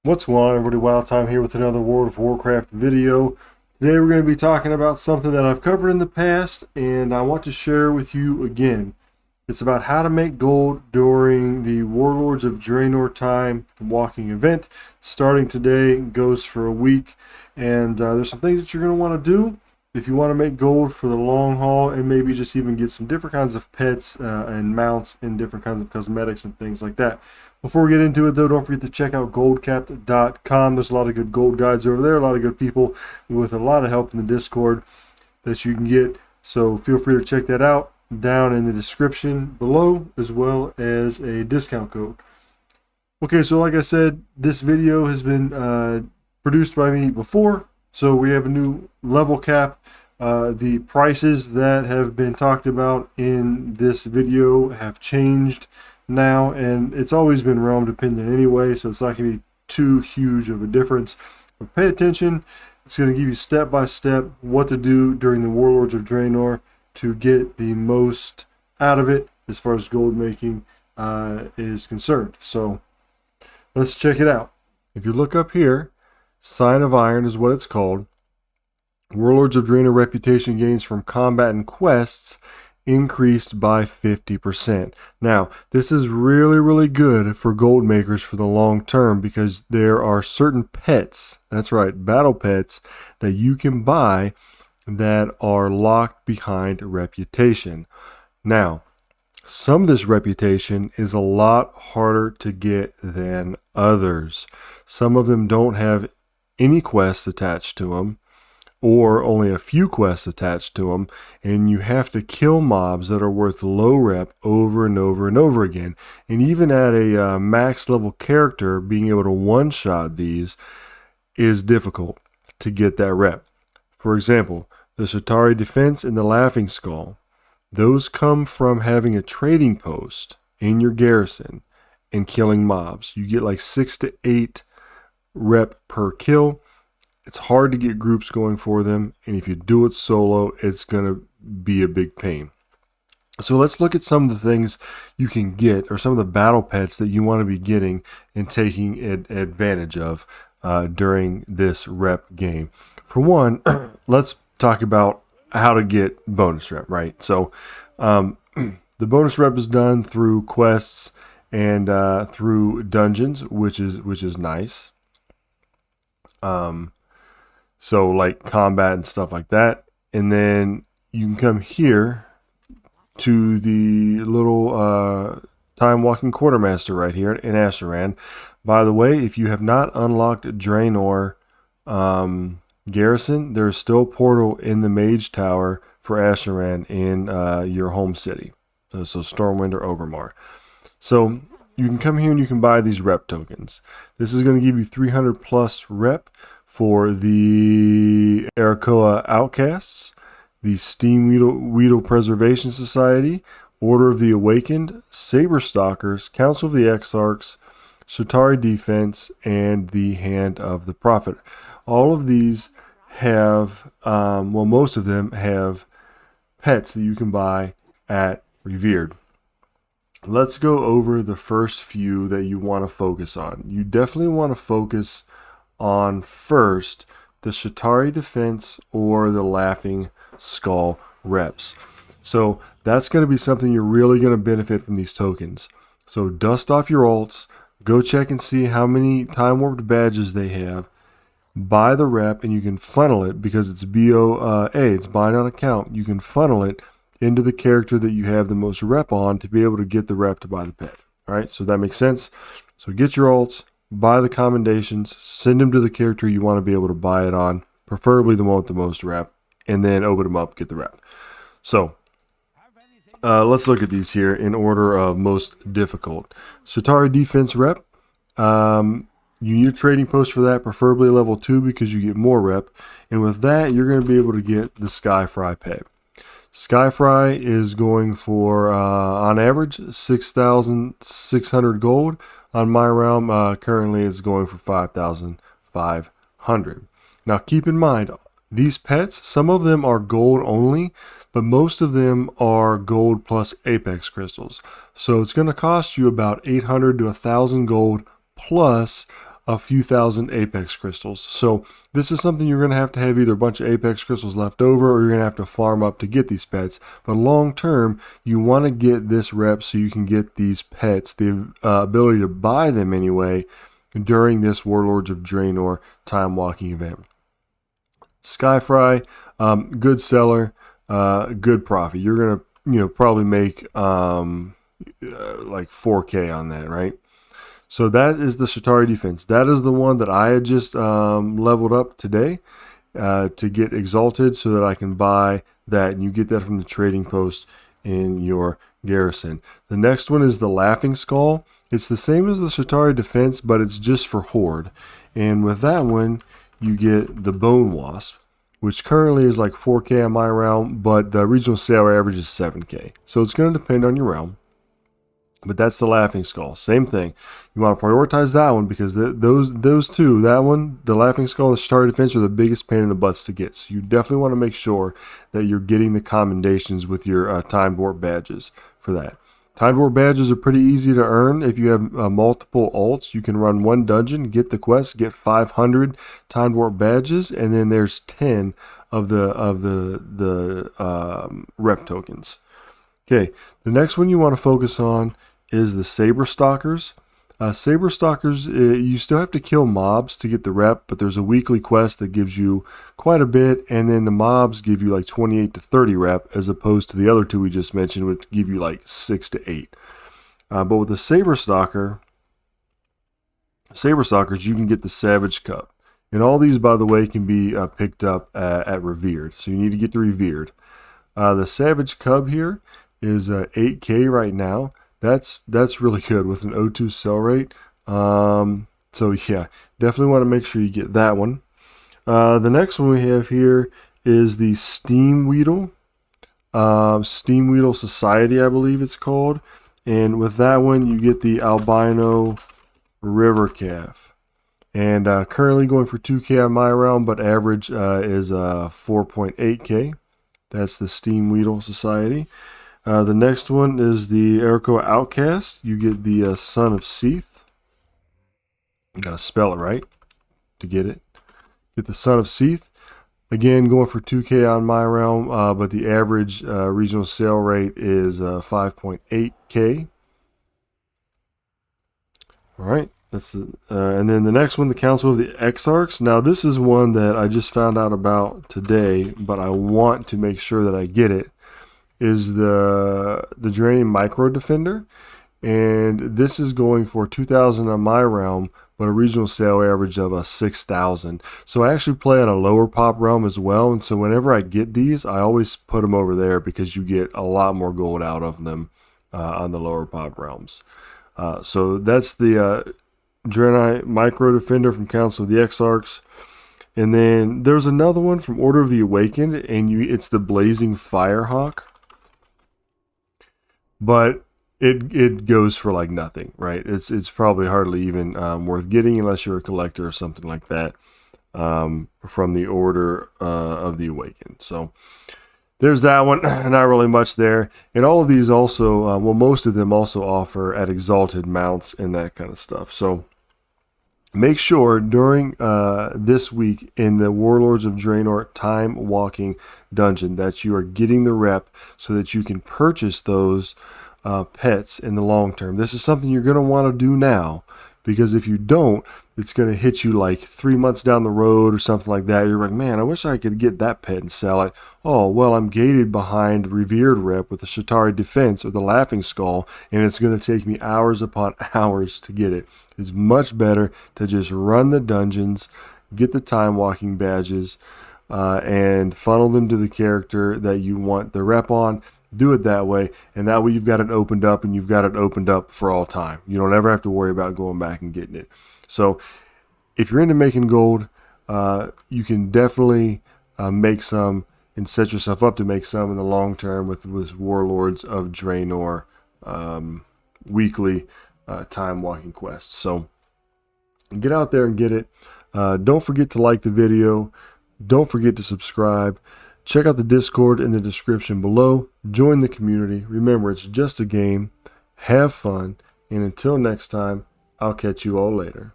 What's going on, everybody? Wild Time here with another World of Warcraft video. Today we're going to be talking about something that I've covered in the past and I want to share with you again. It's about how to make gold during the Warlords of Draenor Time walking event. Starting today, goes for a week, and there's some things that you're going to want to do if you want to make gold for the long haul, and maybe just even get some different kinds of pets and mounts and different kinds of cosmetics and things like that. Before we get into it, though, don't forget to check out goldcapped.com. There's a lot of good gold guides over there, a lot of good people with a lot of help in the Discord that you can get. So feel free to check that out down in the description below, as well as a discount code. Okay, so like I said, this video has been produced by me before. So we have a new level cap. The prices that have been talked about in this video have changed now, and it's always been realm dependent anyway, so it's not going to be too huge of a difference. But pay attention. It's going to give you step by step what to do during the Warlords of Draenor to get the most out of it as far as gold making is concerned. So let's check it out. If you look up here, Sign of Iron is what it's called. Warlords of Draenor reputation gains from combat and quests increased by 50%. Now, this is really good for gold makers for the long term, because there are certain pets, that's right, battle pets, that you can buy that are locked behind reputation. Now, some of this reputation is a lot harder to get than others. Some of them don't have any quests attached to them, or only a few quests attached to them, and you have to kill mobs that are worth low rep over and over and over again. And even at a max level character, being able to one-shot these is difficult to get that rep. For example, the Shatari Defense and the Laughing Skull, those come from having a trading post in your garrison and killing mobs. You get like 6 to 8 rep per kill. It's hard to get groups going for them, and if you do it solo, it's going to be a big pain. So let's look at some of the things you can get, or some of the battle pets that you want to be getting and taking advantage of during this rep game. For one, let's talk about how to get bonus rep, right? So the bonus rep is done through quests and through dungeons, which is nice. So like combat and stuff like that. And then you can come here to the little time walking quartermaster right here in Asheran. By the way, if you have not unlocked Draenor garrison, there's still a portal in the mage tower for Asheran in your home city. So Stormwind or Orgrimmar. So you can come here and you can buy these rep tokens. This is going to give you 300 plus rep for the Arakoa Outcasts, the Steam Weedle Preservation Society, Order of the Awakened, Saber Stalkers, Council of the Exarchs, Shatari Defense, and the Hand of the Prophet. All of these have, well, most of them have pets that you can buy at Revered. Let's go over the first few that you want to focus on. You definitely want to focus on first the Shatari Defense or the Laughing Skull reps. So that's going to be something you're really going to benefit from these tokens. So dust off your alts, go check and see how many time warped badges they have, buy the rep, and you can funnel it, because it's BOA, it's bind on account. You can funnel it into the character that you have the most rep on to be able to get the rep to buy the pet. All right, so that makes sense. So get your alts, buy the commendations, send them to the character you want to be able to buy it on, preferably the one with the most rep, and then open them up, get the rep. So let's look at these here in order of most difficult. Shatari Defense rep. You need a trading post for that, preferably level 2, because you get more rep. And with that, you're going to be able to get the Skyfry pet. Skyfry is going for, on average, 6,600 gold. On my realm, currently it's going for 5,500. Now keep in mind, these pets, some of them are gold only, but most of them are gold plus apex crystals. So it's going to cost you about 800 to 1,000 gold plus a few thousand Apex crystals. So this is something you're going to have either a bunch of Apex crystals left over, or you're going to have to farm up to get these pets. But long term, you want to get this rep so you can get these pets, the ability to buy them anyway, during this Warlords of Draenor time walking event. Skyfry, good seller, good profit. You're going to probably make like 4K on that, right? So that is the Shatari defense. That is the one that I had just leveled up today to get exalted, so that I can buy that, and you get that from the trading post in your garrison. The next one is the Laughing Skull. It's the same as the Shatari defense, but it's just for Horde. And with that one, you get the Bone Wasp, which currently is like 4K on my realm, but the regional sale average is 7K. So it's going to depend on your realm. But that's the Laughing Skull. Same thing. You want to prioritize that one, because those two, that one, the Laughing Skull and the Shatari defense, are the biggest pain in the butts to get. So you definitely want to make sure that you're getting the commendations with your Timed Warp badges for that. Timed Warp badges are pretty easy to earn. If you have multiple alts, you can run one dungeon, get the quest, get 500 Timed Warp badges, and then there's 10 of the rep tokens. Okay, the next one you want to focus on is the Saber Stalkers. Saber Stalkers, you still have to kill mobs to get the rep, but there's a weekly quest that gives you quite a bit, and then the mobs give you like 28 to 30 rep, as opposed to the other two we just mentioned, which give you like 6 to 8. But with the Saber Stalkers, you can get the Savage Cup. And all these, by the way, can be picked up at Revered, so you need to get the Revered. The Savage Cub here is 8K right now. That's really good with an O2 sell rate. So yeah, definitely want to make sure you get that one. The next one we have here is the Steam Weedle. Steam Weedle Society, I believe it's called. And with that one, you get the Albino River Calf. And currently going for 2K on my realm, but average is 4.8K. That's the Steam Weedle Society. The next one is the Eriko Outcast. You get the Son of Seath. You gotta spell it right to get it. Get the Son of Seath. Again, going for 2K on my realm, but the average regional sale rate is 5.8K. All right. And then the next one, the Council of the Exarchs. Now, this is one that I just found out about today, but I want to make sure that I get it. Is the Draining Micro Defender, and this is going for 2,000 on my realm, but a regional sale average of 6,000. So I actually play on a lower pop realm as well, and so whenever I get these, I always put them over there, because you get a lot more gold out of them on the lower pop realms. So that's the Draenei Micro Defender from Council of the Exarchs. And then there's another one from Order of the Awakened, and it's the Blazing Firehawk. But it goes for like nothing, right? It's probably hardly even worth getting unless you're a collector or something like that from the Order of the Awakened. So there's that one. Not really much there. And all of these also, well, most of them also offer at Exalted mounts and that kind of stuff. So make sure during this week in the Warlords of Draenor time walking dungeon that you are getting the rep, so that you can purchase those pets in the long term. This is something you're going to want to do now, because if you don't, it's going to hit you like 3 months down the road or something like that. You're like, man, I wish I could get that pet and sell it. Oh, well, I'm gated behind Revered rep with the Shatari defense or the Laughing Skull, and it's going to take me hours upon hours to get it. It's much better to just run the dungeons, get the time walking badges, and funnel them to the character that you want the rep on. Do it that way, and that way you've got it opened up, and you've got it opened up for all time. You don't ever have to worry about going back and getting it. So if you're into making gold, you can definitely make some and set yourself up to make some in the long term with Warlords of Draenor weekly time walking quests. So get out there and get it. Don't forget to like the video. Don't forget to subscribe. Check out the Discord in the description below. Join the community. Remember, it's just a game. Have fun. And until next time, I'll catch you all later.